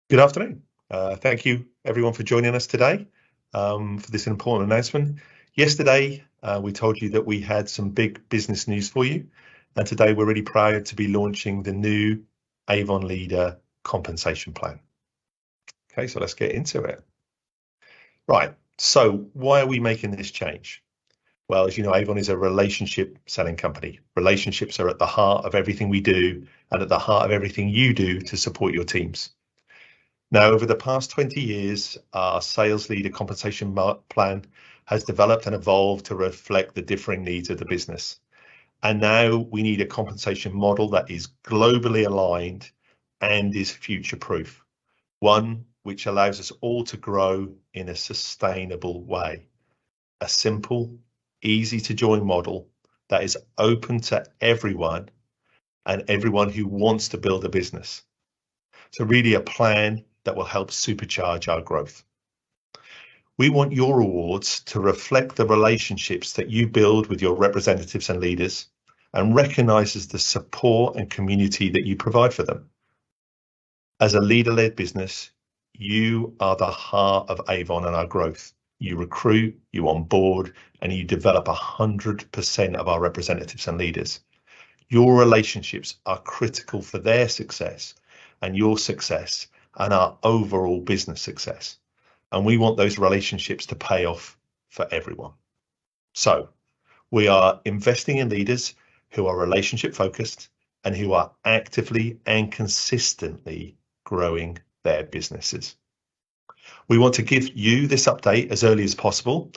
Good afternoon. Thank you everyone for joining us today for this important announcement. Yesterday, we told you that we had some big business news for you, and today we're really proud to be launching the new Avon Leader Compensation Plan. Okay, so let's get into it. Right, so why are we making this change? Well, as you know, Avon is a relationship selling company. Relationships are at the heart of everything we do and at the heart of everything you do to support your teams. Now, over the past 20 years, our sales leader compensation plan has developed and evolved to reflect the differing needs of the business. And now we need a compensation model that is globally aligned and is future-proof, one which allows us all to grow in a sustainable way. A simple, easy to join model that is open to everyone and everyone who wants to build a business. So really a plan that will help supercharge our growth. We want your awards to reflect the relationships that you build with your representatives and leaders and recognises the support and community that you provide for them. As a leader-led business, you are the heart of Avon and our growth. You recruit, you onboard, and you develop 100% of our representatives and leaders. Your relationships are critical for their success and your success and our overall business success. And we want those relationships to pay off for everyone. So we are investing in leaders who are relationship focused and who are actively and consistently growing their businesses. We want to give you this update as early as possible,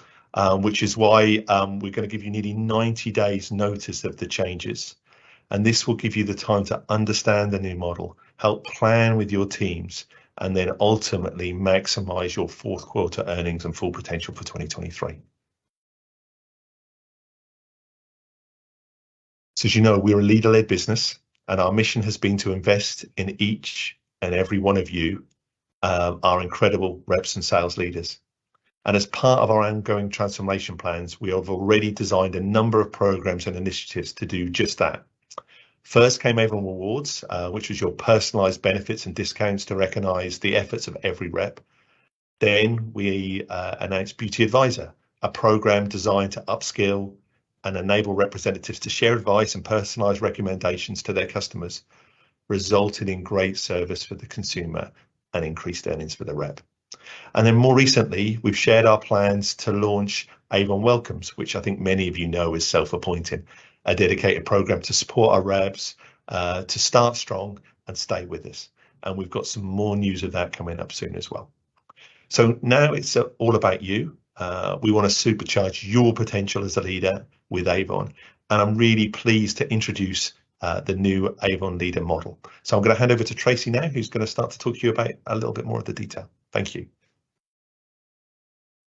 which is why we're going to give you nearly 90 days notice of the changes. And this will give you the time to understand the new model, help plan with your teams, and then ultimately maximize your fourth quarter earnings and full potential for 2023. So as you know, we're a leader-led business, and our mission has been to invest in each and every one of you, our incredible reps and sales leaders. And as part of our ongoing transformation plans, we have already designed a number of programs and initiatives to do just that. First came Avon Awards, which was your personalized benefits and discounts to recognize the efforts of every rep. Then we announced Beauty Advisor, a program designed to upskill and enable representatives to share advice and personalized recommendations to their customers, resulting in great service for the consumer and increased earnings for the rep. And then more recently, we've shared our plans to launch Avon Welcomes, which I think many of you know is self-appointing, a dedicated program to support our reps to start strong and stay with us. And we've got some more news of that coming up soon as well. So now it's all about you. We want to supercharge your potential as a leader with Avon. And I'm really pleased to introduce the new Avon Leader model. So I'm going to hand over to Tracy now, who's going to start to talk to you about a little bit more of the detail. Thank you.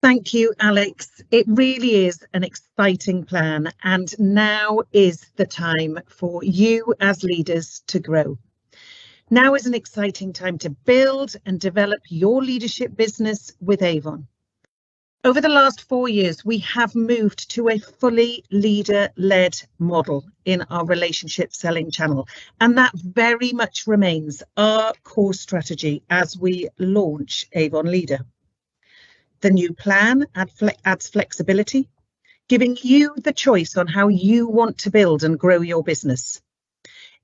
Thank you, Alex. It really is an exciting plan, and now is the time for you as leaders to grow. Now is an exciting time to build and develop your leadership business with Avon. Over the last 4 years, we have moved to a fully leader-led model in our relationship selling channel, and that very much remains our core strategy as we launch Avon Leader. The new plan adds flexibility, giving you the choice on how you want to build and grow your business.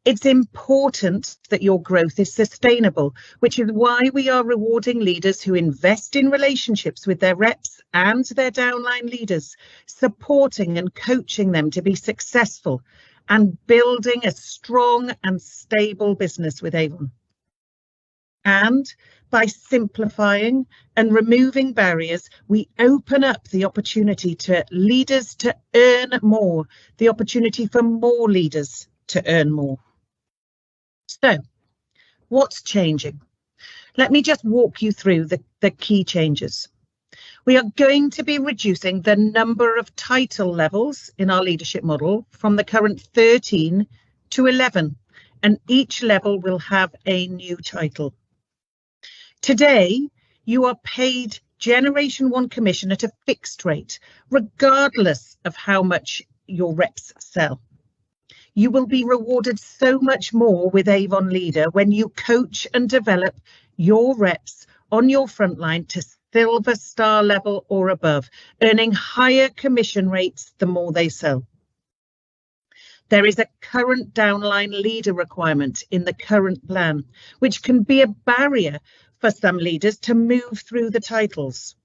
It's important that your growth is sustainable, which is why we are rewarding leaders who invest in relationships with their reps and their downline leaders, supporting and coaching them to be successful and building a strong and stable business with Avon. And by simplifying and removing barriers, we open up the opportunity to leaders to earn more, the opportunity for more leaders to earn more. So, what's changing? Let me just walk you through the key changes. We are going to be reducing the number of title levels in our leadership model from the current 13 to 11, and each level will have a new title. Today, you are paid Generation 1 commission at a fixed rate, regardless of how much your reps sell. You will be rewarded so much more with Avon Leader when you coach and develop your reps on your frontline to silver star level or above, earning higher commission rates the more they sell. There is a current downline leader requirement in the current plan, which can be a barrier for some leaders to move through the titles.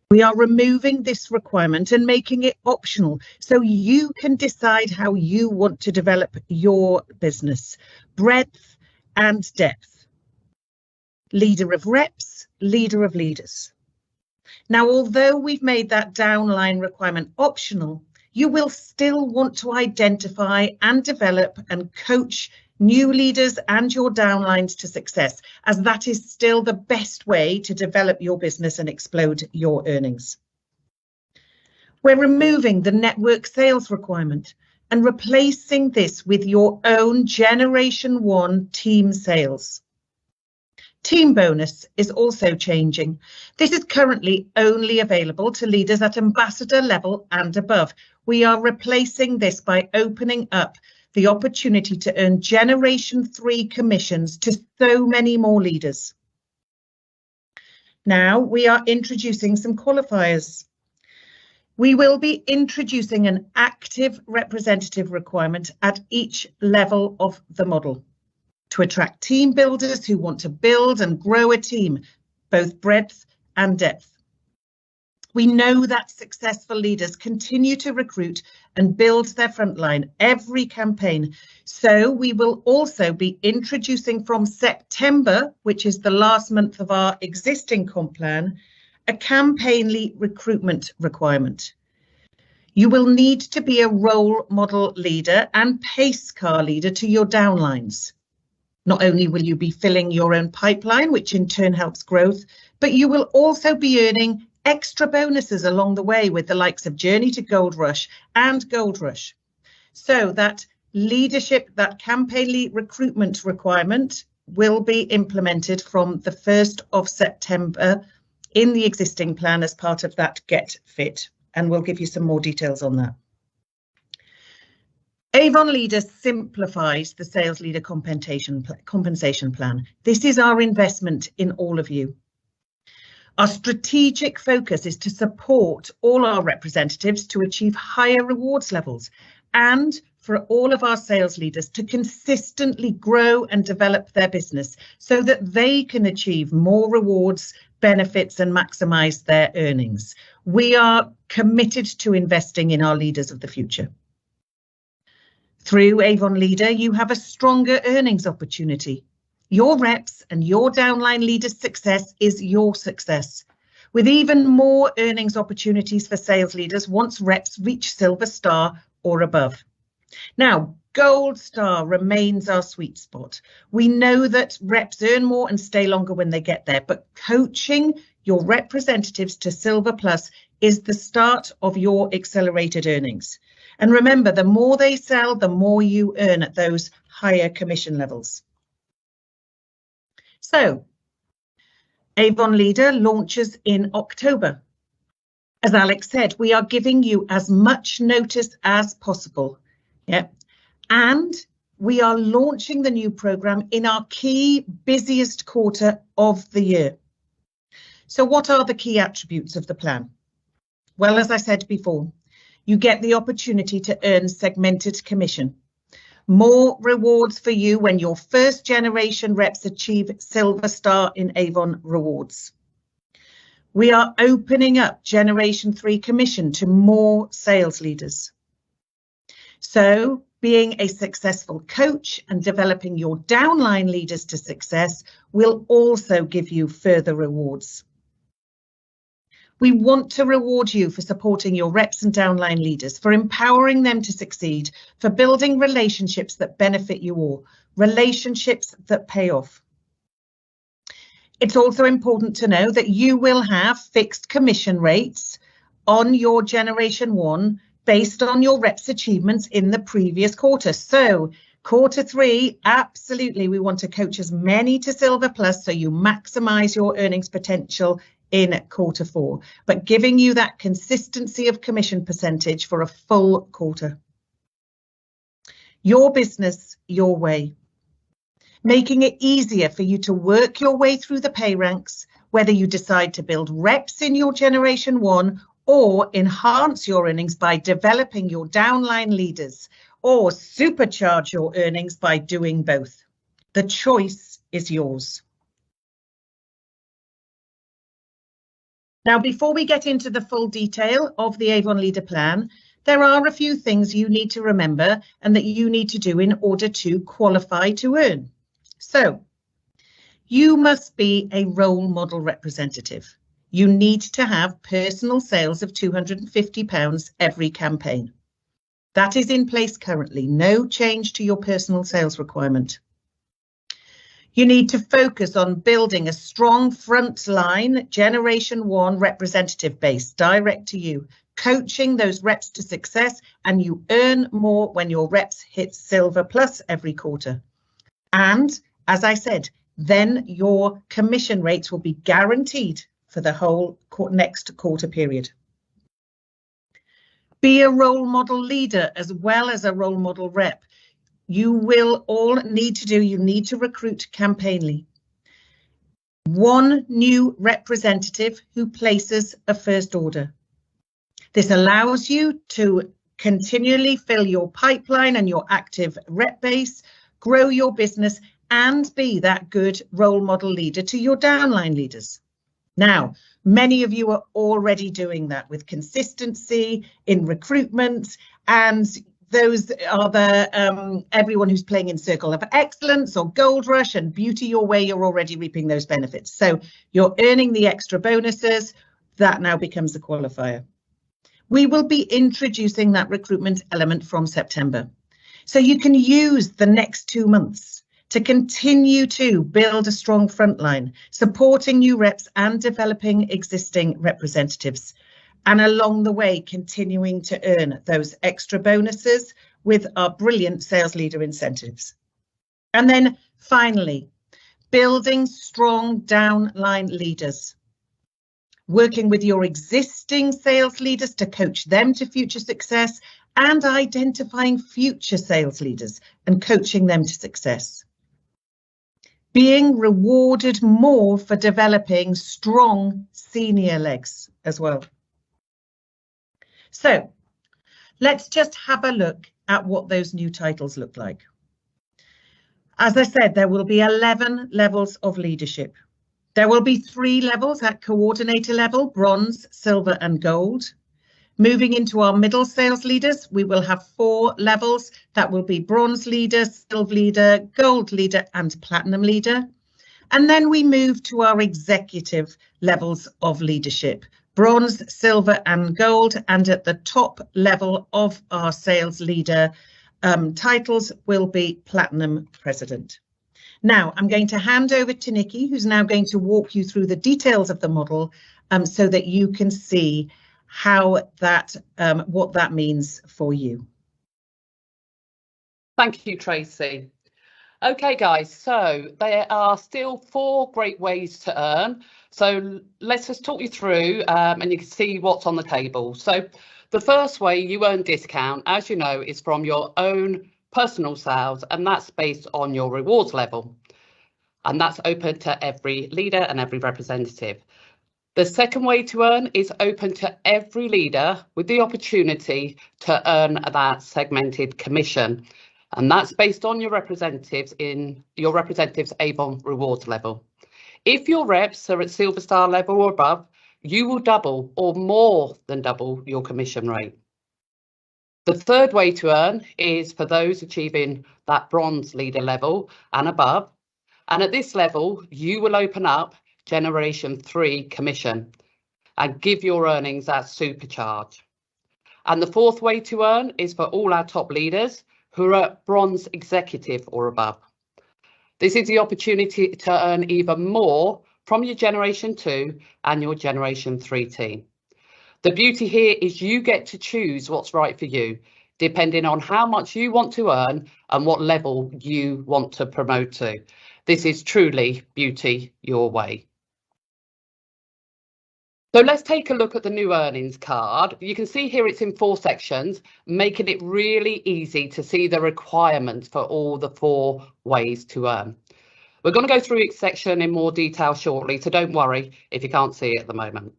We are removing this requirement and making it optional so you can decide how you want to develop your business, breadth and depth. Leader of reps, leader of leaders. Now, although we've made that downline requirement optional, you will still want to identify and develop and coach new leaders and your downlines to success, as that is still the best way to develop your business and explode your earnings. We're removing the network sales requirement and replacing this with your own Generation 1 team sales. Team bonus is also changing. This is currently only available to leaders at ambassador level and above. We are replacing this by opening up the opportunity to earn Generation 3 commissions to so many more leaders. Now we are introducing some qualifiers. We will be introducing an active representative requirement at each level of the model to attract team builders who want to build and grow a team, both breadth and depth. We know that successful leaders continue to recruit and build their frontline every campaign. So we will also be introducing from September, which is the last month of our existing comp plan, a campaign lead recruitment requirement. You will need to be a role model leader and pace car leader to your downlines. Not only will you be filling your own pipeline, which in turn helps growth, but you will also be earning extra bonuses along the way with the likes of Journey to Gold Rush and Gold Rush. So that leadership, that campaign lead recruitment requirement will be implemented from the 1st of September in the existing plan as part of that Get Fit. And we'll give you some more details on that. Avon Leader simplifies the sales leader compensation plan. This is our investment in all of you. Our strategic focus is to support all our representatives to achieve higher rewards levels and for all of our sales leaders to consistently grow and develop their business so that they can achieve more rewards, benefits and maximize their earnings. We are committed to investing in our leaders of the future. Through Avon Leader, you have a stronger earnings opportunity. Your reps and your downline leaders' success is your success, with even more earnings opportunities for sales leaders once reps reach Silver Star or above. Now, Gold Star remains our sweet spot. We know that reps earn more and stay longer when they get there, but coaching your representatives to Silver Plus is the start of your accelerated earnings. And remember, the more they sell, the more you earn at those higher commission levels. So, Avon Leader launches in October. As Alex said, we are giving you as much notice as possible. And we are launching the new program in our key busiest quarter of the year. So what are the key attributes of the plan? Well, as I said before, you get the opportunity to earn segmented commission. More rewards for you when your first generation reps achieve Silver Star in Avon Rewards. We are opening up Generation 3 commission to more sales leaders. So being a successful coach and developing your downline leaders to success will also give you further rewards. We want to reward you for supporting your reps and downline leaders, for empowering them to succeed, for building relationships that benefit you all, relationships that pay off. It's also important to know that you will have fixed commission rates on your Generation 1 based on your reps' achievements in the previous quarter. So quarter 3, absolutely, we want to coach as many to Silver Plus so you maximize your earnings potential in quarter 4, but giving you that consistency of commission percentage for a full quarter. Your business, your way. Making it easier for you to work your way through the pay ranks, whether you decide to build reps in your Generation 1 or enhance your earnings by developing your downline leaders, or supercharge your earnings by doing both. The choice is yours. Now, before we get into the full detail of the Avon Leader Plan, there are a few things you need to remember and that you need to do in order to qualify to earn. So, you must be a role model representative. You need to have personal sales of £250 every campaign. That is in place currently, no change to your personal sales requirement. You need to focus on building a strong frontline Generation 1 representative base direct to you, coaching those reps to success, and you earn more when your reps hit Silver Plus every quarter. And as I said, then your commission rates will be guaranteed for the whole next quarter period. Be a role model leader as well as a role model rep. You will all need to recruit campaignly. One new representative who places a first order. This allows you to continually fill your pipeline and your active rep base, grow your business, and be that good role model leader to your downline leaders. Now, many of you are already doing that with consistency in recruitment, and those are the everyone who's playing in Circle of Excellence or Gold Rush and Beauty Your Way, you're already reaping those benefits. So you're earning the extra bonuses. That now becomes a qualifier. We will be introducing that recruitment element from September. So you can use the next 2 months to continue to build a strong frontline, supporting new reps and developing existing representatives. And along the way, continuing to earn those extra bonuses with our brilliant sales leader incentives. And then finally, building strong downline leaders. Working with your existing sales leaders to coach them to future success, and identifying future sales leaders and coaching them to success. Being rewarded more for developing strong senior legs as well. So let's just have a look at what those new titles look like. As I said, there will be 11 levels of leadership. There will be 3 levels at coordinator level, bronze, silver and gold. Moving into our middle sales leaders, we will have 4 levels. That will be bronze leader, silver leader, gold leader and platinum leader. And then we move to our executive levels of leadership, bronze, silver and gold. And at the top level of our sales leader titles will be platinum president. Now I'm going to hand over to Nikki, who's now going to walk you through the details of the model so that you can see how that what that means for you. Thank you, Tracy. Okay, guys, so there are still 4 great ways to earn. So let's just talk you through and you can see what's on the table. So the first way you earn discount, as you know, is from your own personal sales, and that's based on your rewards level. And that's open to every leader and every representative. The second way to earn is open to every leader with the opportunity to earn that segmented commission. And that's based on your representatives in your representative's Avon rewards level. If your reps are at Silver Star level or above, you will double or more than double your commission rate. The third way to earn is for those achieving that bronze leader level and above. And at this level, you will open up Generation 3 commission and give your earnings that supercharge. And the fourth way to earn is for all our top leaders who are at bronze executive or above. This is the opportunity to earn even more from your Generation 2 and your Generation 3 team. The beauty here is you get to choose what's right for you, depending on how much you want to earn and what level you want to promote to. This is truly beauty your way. So let's take a look at the new earnings card. You can see here it's in 4 sections, making it really easy to see the requirements for all the 4 ways to earn. We're going to go through each section in more detail shortly, so don't worry if you can't see it at the moment.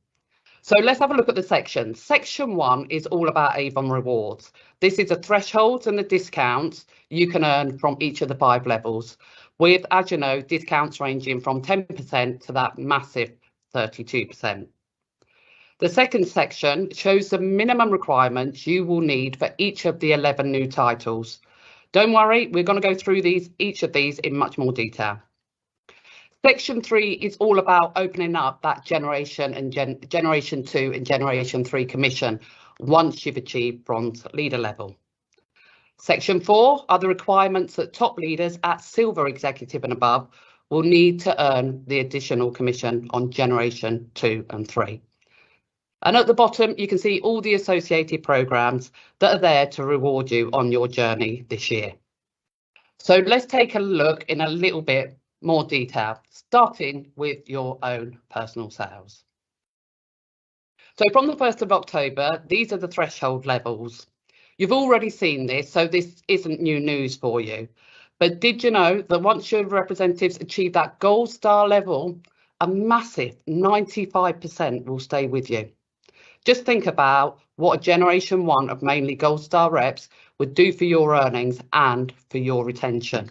So let's have a look at the sections. Section 1 is all about Avon rewards. This is the thresholds and the discounts you can earn from each of the 5 levels, with, as you know, discounts ranging from 10% to that massive 32%. The second section shows the minimum requirements you will need for each of the 11 new titles. Don't worry, we're going to go through each of these in much more detail. Section 3 is all about opening up that Generation 2 and Generation 3 commission once you've achieved bronze leader level. Section 4 are the requirements that top leaders at silver executive and above will need to earn the additional commission on Generation 2 and 3. And at the bottom, you can see all the associated programs that are there to reward you on your journey this year. So let's take a look in a little bit more detail, starting with your own personal sales. So from the 1st of October, these are the threshold levels. You've already seen this, so this isn't new news for you. But did you know that once your representatives achieve that gold star level, a massive 95% will stay with you? Just think about what a Generation 1 of mainly Gold Star reps would do for your earnings and for your retention.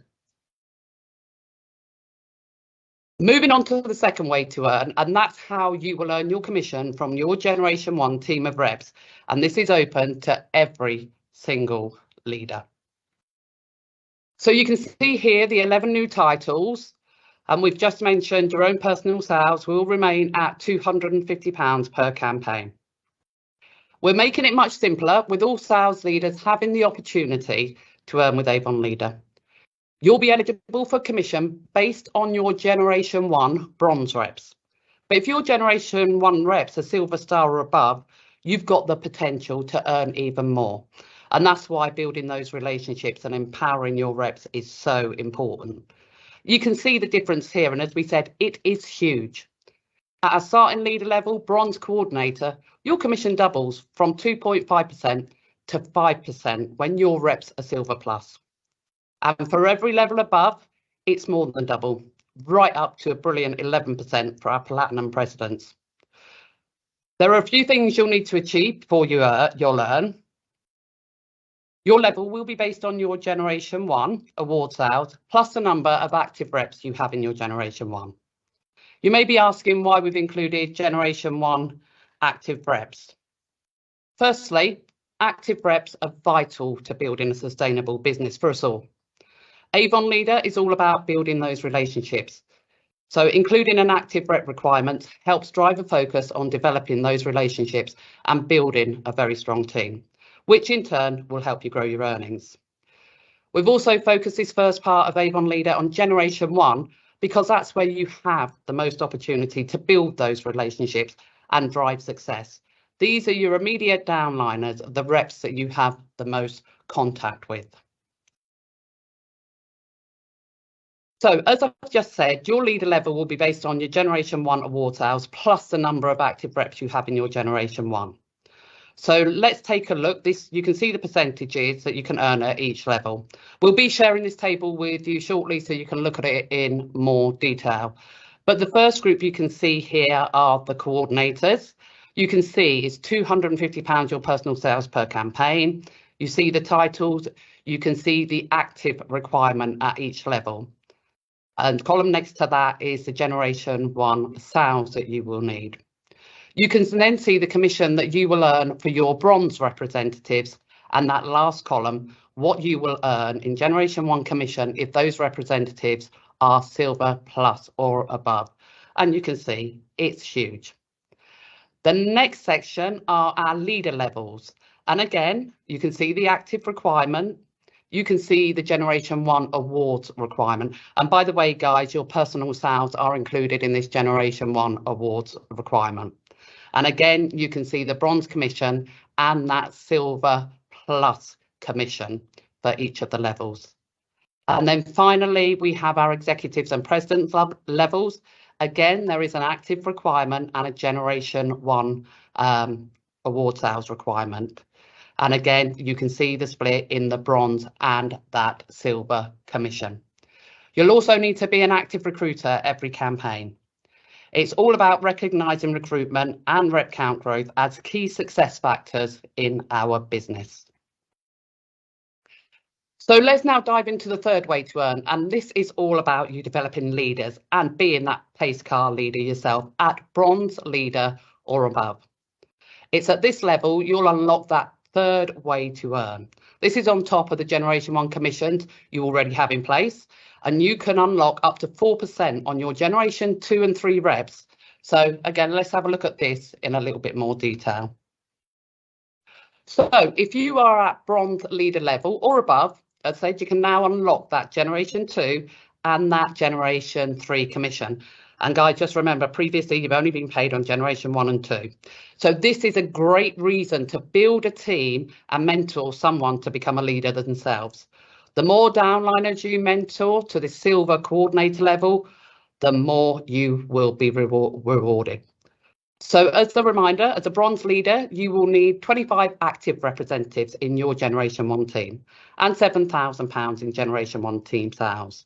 Moving on to the second way to earn, and that's how you will earn your commission from your Generation 1 team of reps. And this is open to every single leader. So you can see here the 11 new titles, and we've just mentioned your own personal sales will remain at £250 per campaign. We're making it much simpler with all sales leaders having the opportunity to earn with Avon Leader. You'll be eligible for commission based on your Generation 1 bronze reps. But if your Generation 1 reps are silver star or above, you've got the potential to earn even more. And that's why building those relationships and empowering your reps is so important. You can see the difference here, and as we said, it is huge. At a starting leader level, bronze coordinator, your commission doubles from 2.5% to 5% when your reps are silver plus. And for every level above, it's more than double, right up to a brilliant 11% for our platinum presidents. There are a few things you'll need to achieve before you'll earn. Your level will be based on your Generation 1 award sales, plus the number of active reps you have in your Generation 1. You may be asking why we've included Generation 1 active reps. Firstly, active reps are vital to building a sustainable business for us all. Avon Leader is all about building those relationships. So including an active rep requirement helps drive a focus on developing those relationships and building a very strong team, which in turn will help you grow your earnings. We've also focused this first part of Avon Leader on Generation 1 because that's where you have the most opportunity to build those relationships and drive success. These are your immediate downliners, the reps that you have the most contact with. So as I've just said, your leader level will be based on your Generation 1 award sales plus the number of active reps you have in your Generation 1. So let's take a look. You can see the percentages that you can earn at each level. We'll be sharing this table with you shortly so you can look at it in more detail. But the first group you can see here are the coordinators. You can see it's £250 your personal sales per campaign. You see the titles. You can see the active requirement at each level. And column next to that is the Generation 1 sales that you will need. You can then see the commission that you will earn for your bronze representatives, and that last column, what you will earn in Generation 1 commission if those representatives are silver plus or above. And you can see it's huge. The next section are our leader levels. And again, you can see the active requirement. You can see the Generation 1 awards requirement. And by the way, guys, your personal sales are included in this Generation 1 awards requirement. And again, you can see the bronze commission and that silver plus commission for each of the levels. And then finally, we have our executives and presidents levels. Again, there is an active requirement and a Generation 1 award sales requirement. And again, you can see the split in the bronze and that silver commission. You'll also need to be an active recruiter every campaign. It's all about recognising recruitment and rep count growth as key success factors in our business. So let's now dive into the third way to earn, and this is all about you developing leaders and being that pace car leader yourself at bronze leader or above. It's at this level you'll unlock that third way to earn. This is on top of the Generation 1 commissions you already have in place, and you can unlock up to 4% on your Generation 2 and 3 reps. So again, let's have a look at this in a little bit more detail. So if you are at bronze leader level or above, as I said, you can now unlock that Generation 2 and that Generation 3 commission. And guys, just remember, previously you've only been paid on Generation 1 and 2. So this is a great reason to build a team and mentor someone to become a leader themselves. The more downliners you mentor to the silver coordinator level, the more you will be rewarded. So as a reminder, as a bronze leader, you will need 25 active representatives in your Generation 1 team and £7,000 in Generation 1 team sales.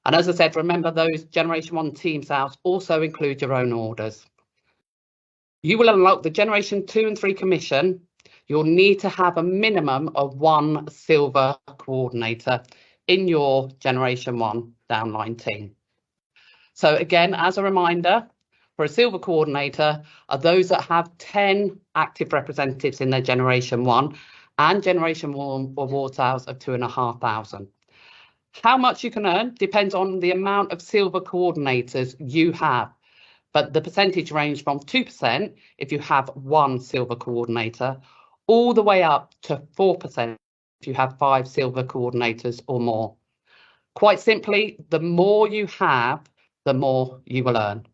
And as I said, remember those Generation 1 team sales also include your own orders. You will unlock the Generation 2 and 3 commission. You'll need to have a minimum of 1 silver coordinator in your Generation 1 downline team. So again, as a reminder, for a silver coordinator are those that have 10 active representatives in their Generation 1 and Generation 1 award sales of 2,500. How much you can earn depends on the amount of silver coordinators you have, but the percentage range from 2% if you have 1 silver coordinator, all the way up to 4% if you have 5 silver coordinators or more. Quite simply, the more you have, the more you will earn.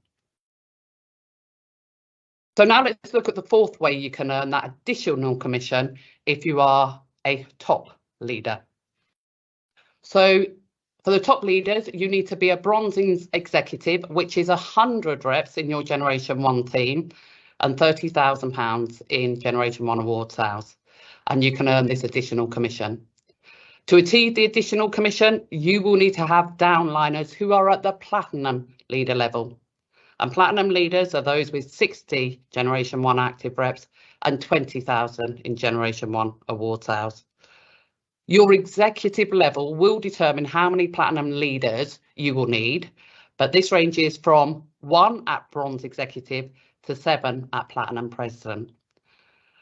So now let's look at the fourth way you can earn that additional commission if you are a top leader. So for the top leaders, you need to be a bronze executive, which is 100 reps in your Generation 1 team and £30,000 in Generation 1 award sales. And you can earn this additional commission. To achieve the additional commission, you will need to have downliners who are at the platinum leader level. And platinum leaders are those with 60 Generation 1 active reps and 20,000 in Generation 1 award sales. Your executive level will determine how many platinum leaders you will need, but this ranges from 1 at bronze executive to 7 at platinum president.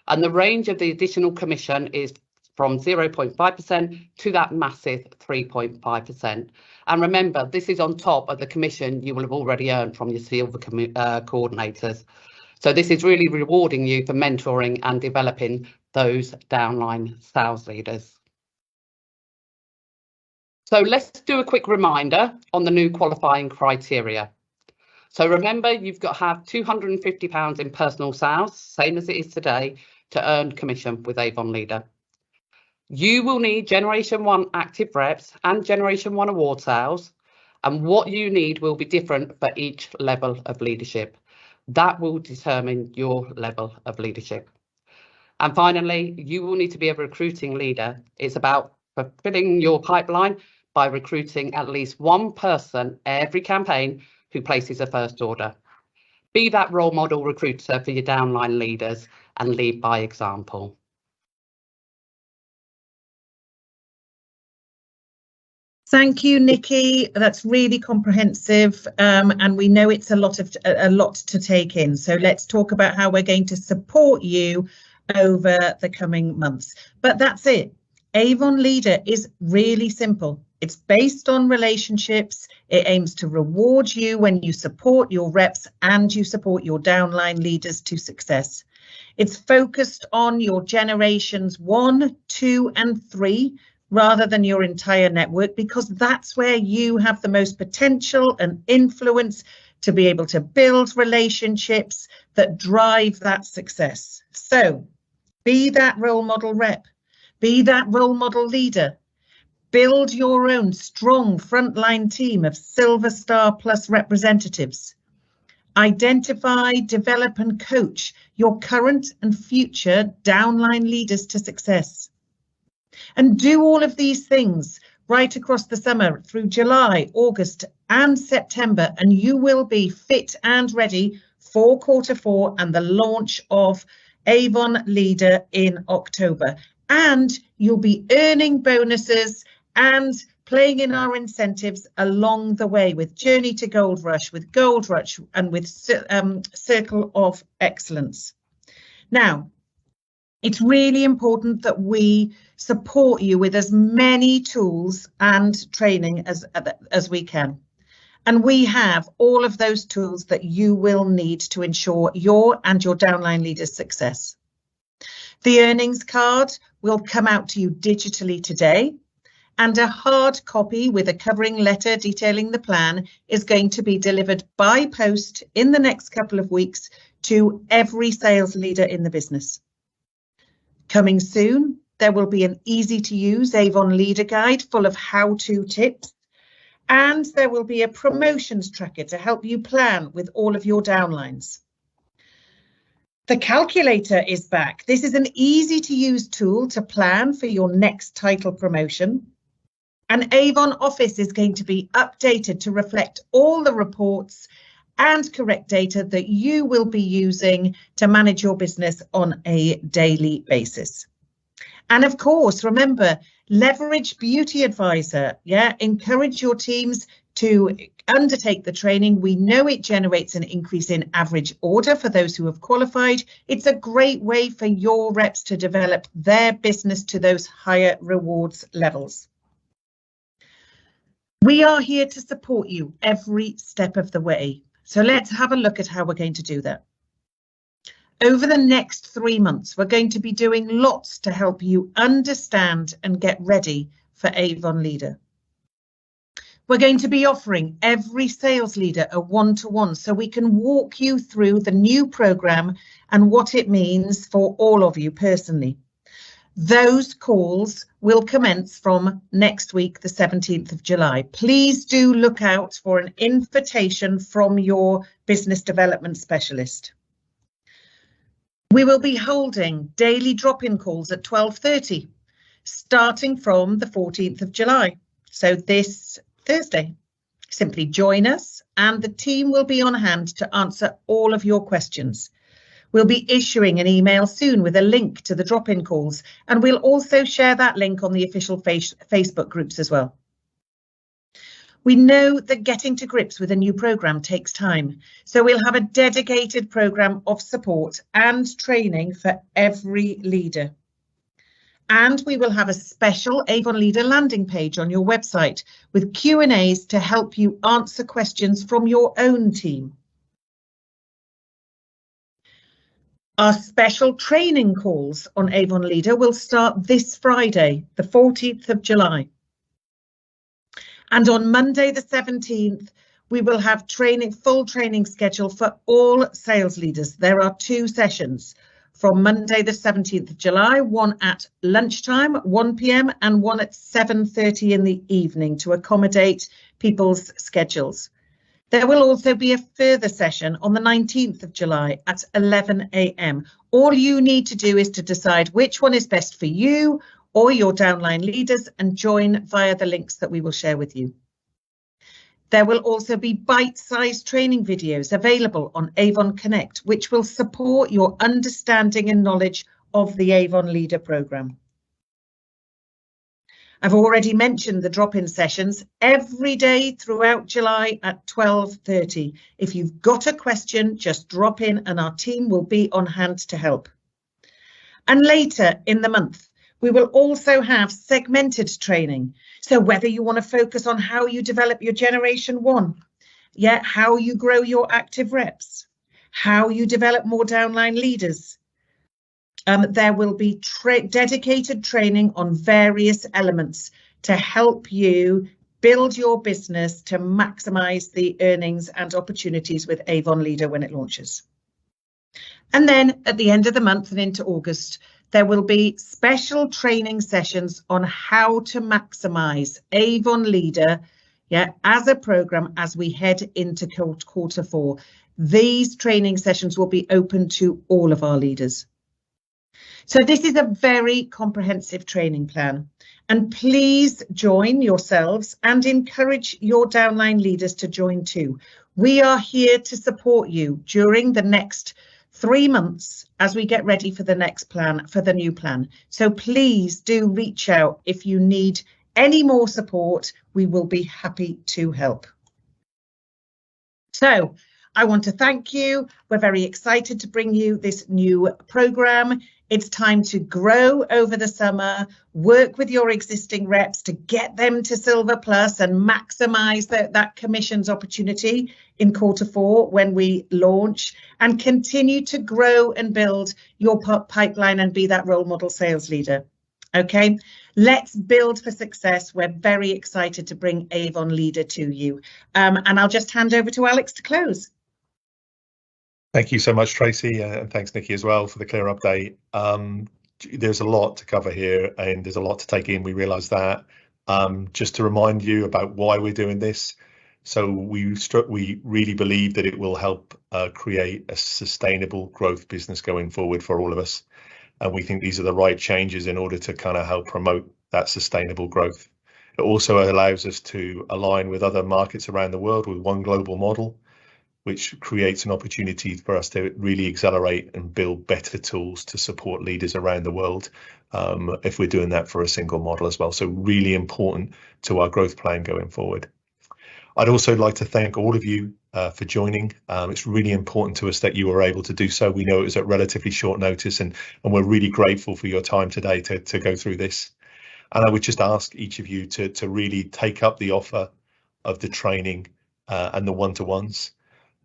And the range of the additional commission is from 0.5% to that massive 3.5%. And remember, this is on top of the commission you will have already earned from your silver coordinators. So this is really rewarding you for mentoring and developing those downline sales leaders. So let's do a quick reminder on the new qualifying criteria. So remember, you've got to have £250 in personal sales, same as it is today, to earn commission with Avon Leader. You will need Generation 1 active reps and Generation 1 award sales, and what you need will be different for each level of leadership. That will determine your level of leadership. And finally, you will need to be a recruiting leader. It's about fulfilling your pipeline by recruiting at least 1 person every campaign who places a first order. Be that role model recruiter for your downline leaders and lead by example. Thank you, Nikki. That's really comprehensive, and we know it's a lot to take in. So let's talk about how we're going to support you over the coming months. But that's it. Avon Leader is really simple. It's based on relationships. It aims to reward you when you support your reps and you support your downline leaders to success. It's focused on your generations 1, 2, and 3. Rather than your entire network, because that's where you have the most potential and influence to be able to build relationships that drive that success. So be that role model rep, be that role model leader, Build your own strong frontline team of Silver Star Plus representatives. Identify, develop and coach your current and future downline leaders to success. And do all of these things right across the summer through July, August and September, and you will be fit and ready for Q4 and the launch of Avon Leader in October. And you'll be earning bonuses and playing in our incentives along the way with Journey to Gold Rush, with Gold Rush and with Circle of Excellence. Now, it's really important that we support you with as many tools and training as we can. And we have all of those tools that you will need to ensure your and your downline leaders' success. The earnings card will come out to you digitally today, and a hard copy with a covering letter detailing the plan is going to be delivered by post in the next couple of weeks to every sales leader in the business. Coming soon, there will be an easy-to-use Avon Leader Guide full of how-to tips, and there will be a promotions tracker to help you plan with all of your downlines. The calculator is back. This is an easy-to-use tool to plan for your next title promotion. And Avon Office is going to be updated to reflect all the reports and correct data that you will be using to manage your business on a daily basis. And of course, remember, leverage Beauty Advisor. Encourage your teams to undertake the training. We know it generates an increase in average order for those who have qualified. It's a great way for your reps to develop their business to those higher rewards levels. We are here to support you every step of the way. So let's have a look at how we're going to do that. Over the next 3 months, we're going to be doing lots to help you understand and get ready for Avon Leader. We're going to be offering every sales leader a one-to-one so we can walk you through the new program and what it means for all of you personally. Those calls will commence from next week, the 17th of July. Please do look out for an invitation from your business development specialist. We will be holding daily drop-in calls at 12:30, starting from the 14th of July. So this Thursday, simply join us and the team will be on hand to answer all of your questions. We'll be issuing an email soon with a link to the drop-in calls, and we'll also share that link on the official Facebook groups as well. We know that getting to grips with a new programme takes time, so we'll have a dedicated programme of support and training for every leader. And we will have a special Avon Leader landing page on your website with Q&As to help you answer questions from your own team. Our special training calls on Avon Leader will start this Friday, the 14th of July. And on Monday, the 17th, we will have full training schedule for all sales leaders. There are 2 sessions from Monday, the 17th of July, one at lunchtime, 1 p.m. and one at 7:30 in the evening to accommodate people's schedules. There will also be a further session on the 19th of July at 11 a.m. All you need to do is to decide which one is best for you or your downline leaders and join via the links that we will share with you. There will also be bite-sized training videos available on Avon Connect, which will support your understanding and knowledge of the Avon Leader programme. I've already mentioned the drop-in sessions every day throughout July at 12:30. If you've got a question, just drop in and our team will be on hand to help. And later in the month, we will also have segmented training. So whether you want to focus on how you develop your Generation 1, how you grow your active reps, how you develop more downline leaders, there will be dedicated training on various elements to help you build your business to maximise the earnings and opportunities with Avon Leader when it launches. And then at the end of the month and into August, there will be special training sessions on how to maximise Avon Leader, as a programme as we head into quarter 4. These training sessions will be open to all of our leaders. So this is a very comprehensive training plan, and please join yourselves and encourage your downline leaders to join too. We are here to support you during the next 3 months as we get ready for the next plan, for the new plan. So please do reach out if you need any more support. We will be happy to help. So I want to thank you. We're very excited to bring you this new programme. It's time to grow over the summer, work with your existing reps to get them to Silver Plus and maximise that commissions opportunity in quarter 4 when we launch, and continue to grow and build your pipeline and be that role model sales leader. Okay, let's build for success. We're very excited to bring Avon Leader to you. And I'll just hand over to Alex to close. Thank you so much, Tracy, and thanks, Nikki, as well, for the clear update. There's a lot to cover here, and there's a lot to take in. We realise that. Just to remind you about why we're doing this. So we really believe that it will help create a sustainable growth business going forward for all of us. And we think these are the right changes in order to kind of help promote that sustainable growth. It also allows us to align with other markets around the world with one global model, which creates an opportunity for us to really accelerate and build better tools to support leaders around the world, if we're doing that for a single model as well. So really important to our growth plan going forward. I'd also like to thank all of you for joining. It's really important to us that you were able to do so. We know it was at relatively short notice, and we're really grateful for your time today to go through this. And I would just ask each of you to really take up the offer of the training and the one-to-ones.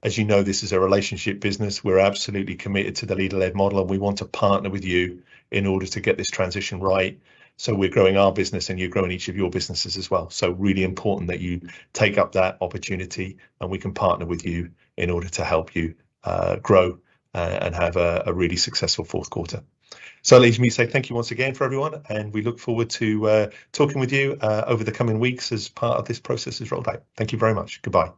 As you know, this is a relationship business. We're absolutely committed to the leader-led model, and we want to partner with you in order to get this transition right. So we're growing our business and you're growing each of your businesses as well. So really important that you take up that opportunity, and we can partner with you in order to help you grow and have a really successful fourth quarter. So it leaves me to say thank you once again for everyone, and we look forward to talking with you over the coming weeks as part of this process is rolled out. Thank you very much. Goodbye.